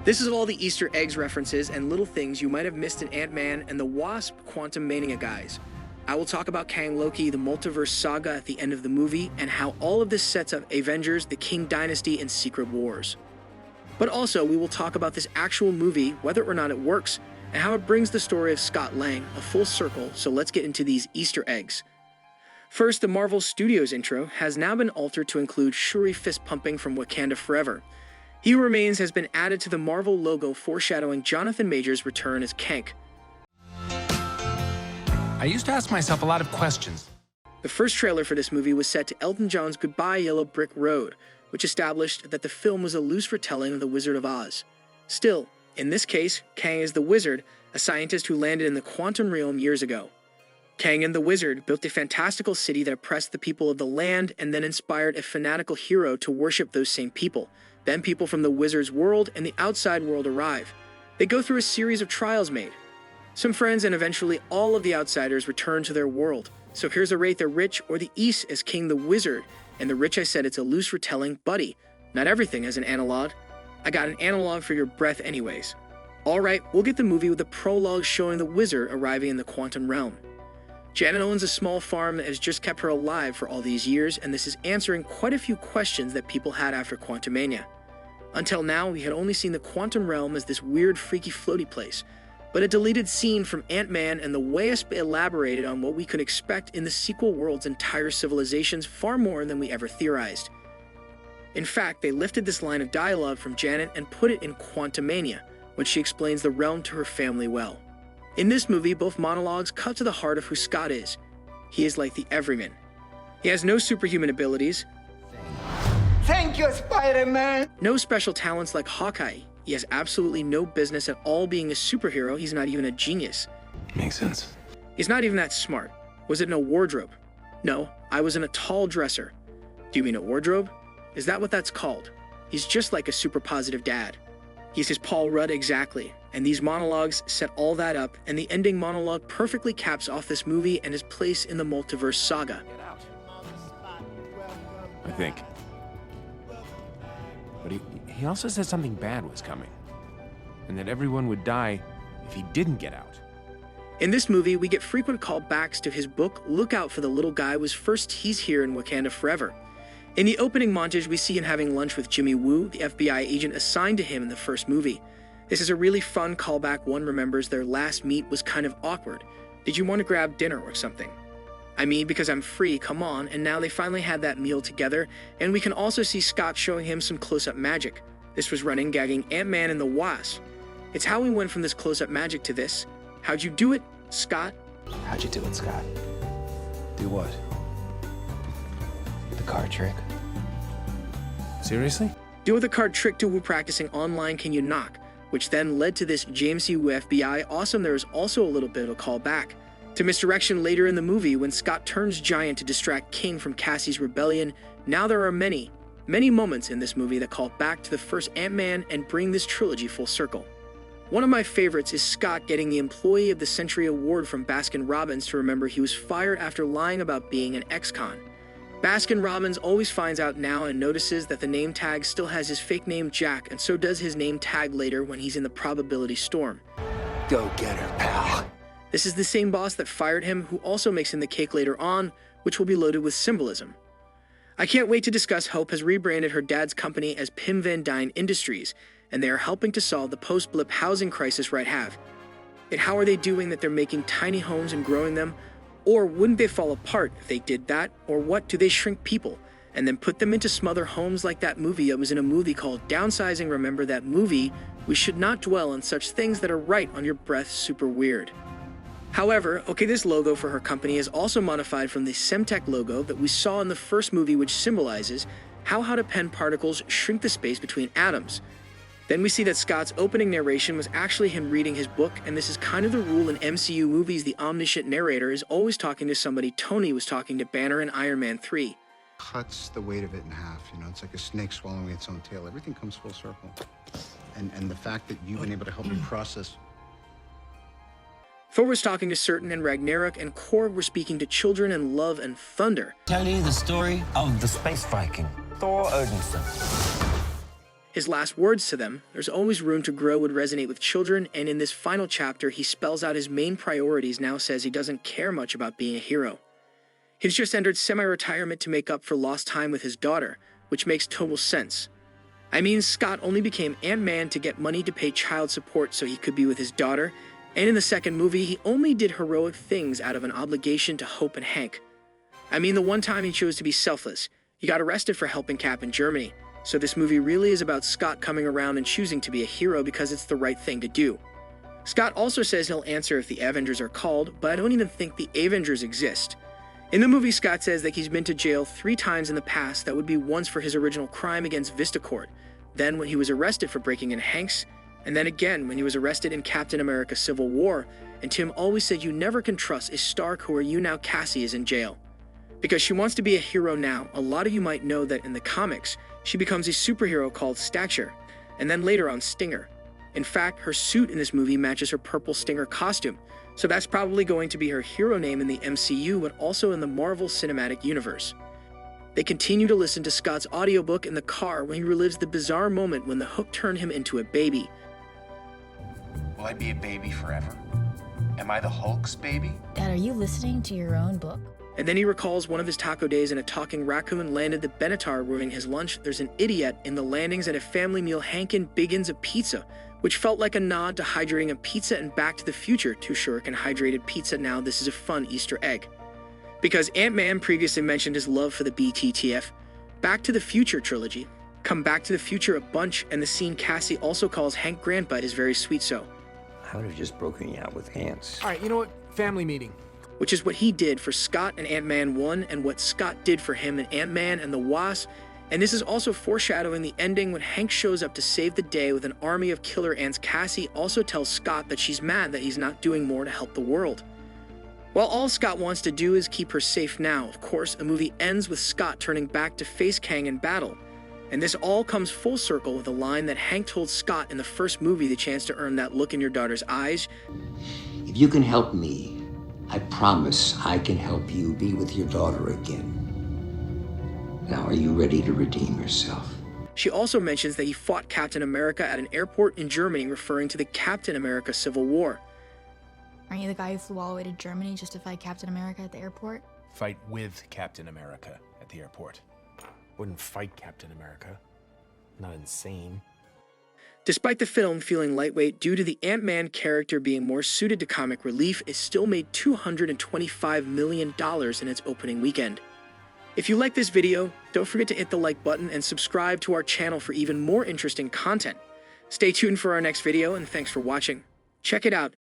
This is all the Easter eggs references and little things you might have missed in Ant-Man and the WASP Quantum Mania guys. I will talk about Kang Loki, the Multiverse Saga at the end of the movie, and how all of this sets up Avengers, the King Dynasty, and Secret Wars. But also, we will talk about this actual movie, whether or not it works, and how it brings the story of Scott Lang a full circle, so let's get into these Easter eggs. First, the Marvel Studios intro has now been altered to include Shuri fist-pumping from Wakanda Forever. He Who Remains has been added to the Marvel logo, foreshadowing Jonathan Majors' return as Kang. I used to ask myself a lot of questions. The first trailer for this movie was set to Elton John's Goodbye Yellow Brick Road, which established that the film was a loose retelling of The Wizard of Oz. Still, in this case, Kang is the Wizard, a scientist who landed in the quantum realm years ago. Kang and the Wizard built a fantastical city that oppressed the people of the land and then inspired a fanatical hero to worship those same people. Then people from the Wizard's world and the outside world arrive. They go through a series of trials made. Some friends and eventually all of the outsiders return to their world. So here's a rate the rich or the East as King the Wizard, and the rich I said it's a loose retelling, buddy. Not everything has an analog. I got an analog for your breath anyways. Alright, we'll get the movie with a prologue showing the Wizard arriving in the quantum realm. Janet owns a small farm that has just kept her alive for all these years, and this is answering quite a few questions that people had after Quantumania. Until now, we had only seen the quantum realm as this weird, freaky, floaty place, but a deleted scene from Ant-Man and the WASP elaborated on what we could expect in the sequel world's entire civilizations far more than we ever theorized. In fact, they lifted this line of dialogue from Janet and put it in Quantumania, when she explains the realm to her family well. In this movie, both monologues cut to the heart of who Scott is. He is like the everyman. He has no superhuman abilities. Thank you, Spider-Man! No special talents like Hawkeye. He has absolutely no business at all being a superhero. He's not even a genius. Makes sense. He's not even that smart. Was it no wardrobe? No, I was in a tall dresser. Do you mean a wardrobe? Is that what that's called? He's just like a super positive dad. He's his Paul Rudd exactly, and these monologues set all that up, and the ending monologue perfectly caps off this movie and his place in the Multiverse Saga. I think. But he also said something bad was coming, and that everyone would die if he didn't get out. In this movie, we get frequent callbacks to his book, Look Out for the Little Guy was first teased here in Wakanda Forever. In the opening montage, we see him having lunch with Jimmy Woo, the FBI agent assigned to him in the first movie. This is a really fun callback. One remembers their last meet was kind of awkward. Did you want to grab dinner or something? I mean, because I'm free, come on, and now they finally had that meal together, and we can also see Scott showing him some close-up magic. This was running gagging Ant-Man and the Wasp. It's how we went from this close-up magic to this. How'd you do it, Scott? How'd you do it, Scott? Do what? The card trick. Seriously? Do the card trick to Woo practicing online Can You Knock, which then led to this James C. Woo FBI. Awesome, there is also a little bit of a callback to misdirection later in the movie when Scott turns giant to distract King from Cassie's rebellion. Now there are many moments in this movie that call back to the first Ant-Man and bring this trilogy full circle. One of my favorites is Scott getting the Employee of the Century Award from Baskin-Robbins to remember he was fired after lying about being an ex-con. Baskin-Robbins always finds out now and notices that the name tag still has his fake name Jack, and so does his name tag later when he's in the probability storm. Go get her, pal. This is the same boss that fired him, who also makes him the cake later on, which will be loaded with symbolism. I can't wait to discuss Hope has rebranded her dad's company as Pim Van Dyne Industries, and they are helping to solve the post-blip housing crisis right have. And how are they doing that they're making tiny homes and growing them? Or wouldn't they fall apart if they did that? Or what, do they shrink people and then put them into smother homes like that movie that was in a movie called Downsizing? Remember that movie? We should not dwell on such things that are right on your breath, super weird. However, okay, this logo for her company is also modified from the Semtech logo that we saw in the first movie, which symbolizes how to pen particles shrink the space between atoms. Then we see that Scott's opening narration was actually him reading his book, and this is kind of the rule in MCU movies. The omniscient narrator is always talking to somebody. Tony was talking to Banner in Iron Man 3. Cuts the weight of it in half, you know, it's like a snake swallowing its own tail. Everything comes full circle. And the fact that you've been able to help me process. Thor was talking to Certain and Ragnarok, and Korg were speaking to Children and Love and Thunder. Tell you the story of the space Viking, Thor Odinson. His last words to them, "There's always room to grow," would resonate with children, and in this final chapter, he spells out his main priorities, now says he doesn't care much about being a hero. He's just entered semi-retirement to make up for lost time with his daughter, which makes total sense. I mean, Scott only became Ant-Man to get money to pay child support so he could be with his daughter, and in the second movie, he only did heroic things out of an obligation to Hope and Hank. I mean, the one time he chose to be selfless, he got arrested for helping Cap in Germany, so this movie really is about Scott coming around and choosing to be a hero because it's the right thing to do. Scott also says he'll answer if the Avengers are called, but I don't even think the Avengers exist. In the movie, Scott says that he's been to jail 3 times in the past. That would be once for his original crime against Vistacorp, then when he was arrested for breaking in Hank's, and then again when he was arrested in Captain America Civil War, and Tim always said you never can trust is Stark, who are you now Cassie is in jail. Because she wants to be a hero now, a lot of you might know that in the comics, she becomes a superhero called Stature, and then later on Stinger. In fact, her suit in this movie matches her purple Stinger costume, so that's probably going to be her hero name in the MCU, but also in the Marvel Cinematic Universe. They continue to listen to Scott's audiobook in the car when he relives the bizarre moment when the hook turned him into a baby. Will I be a baby forever? Am I the Hulk's baby? Dad, are you listening to your own book? And then he recalls one of his taco days and a talking raccoon landed the Benatar ruining his lunch. There's an idiot in the landings at a family meal. Hankin begins a pizza, which felt like a nod to hydrating a pizza and Back to the Future. Too sure can hydrated pizza now. This is a fun Easter egg. Because Ant-Man previously mentioned his love for the BTTF, Back to the Future trilogy. Come Back to the Future a bunch, and the scene Cassie also calls Hank Grandpa is very sweet so. I would have just broken you out with ants. All right, you know what? Family meeting. Which is what he did for Scott and Ant-Man 1 and what Scott did for him in Ant-Man and the Wasp. And this is also foreshadowing the ending when Hank shows up to save the day with an army of killer ants. Cassie also tells Scott that she's mad that he's not doing more to help the world. While all Scott wants to do is keep her safe now, of course, the movie ends with Scott turning back to face Kang in battle. And this all comes full circle with a line that Hank told Scott in the first movie, the chance to earn that look in your daughter's eyes. If you can help me, I promise I can help you be with your daughter again. Now, are you ready to redeem yourself? She also mentions that he fought Captain America at an airport in Germany, referring to the Captain America Civil War. Aren't you the guy who flew all the way to Germany just to fight Captain America at the airport? Fight with Captain America at the airport. Wouldn't fight Captain America. Not insane. Despite the film feeling lightweight due to the Ant-Man character being more suited to comic relief, it still made $225 million in its opening weekend. If you like this video, don't forget to hit the like button and subscribe to our channel for even more interesting content. Stay tuned for our next video, and thanks for watching. Check it out.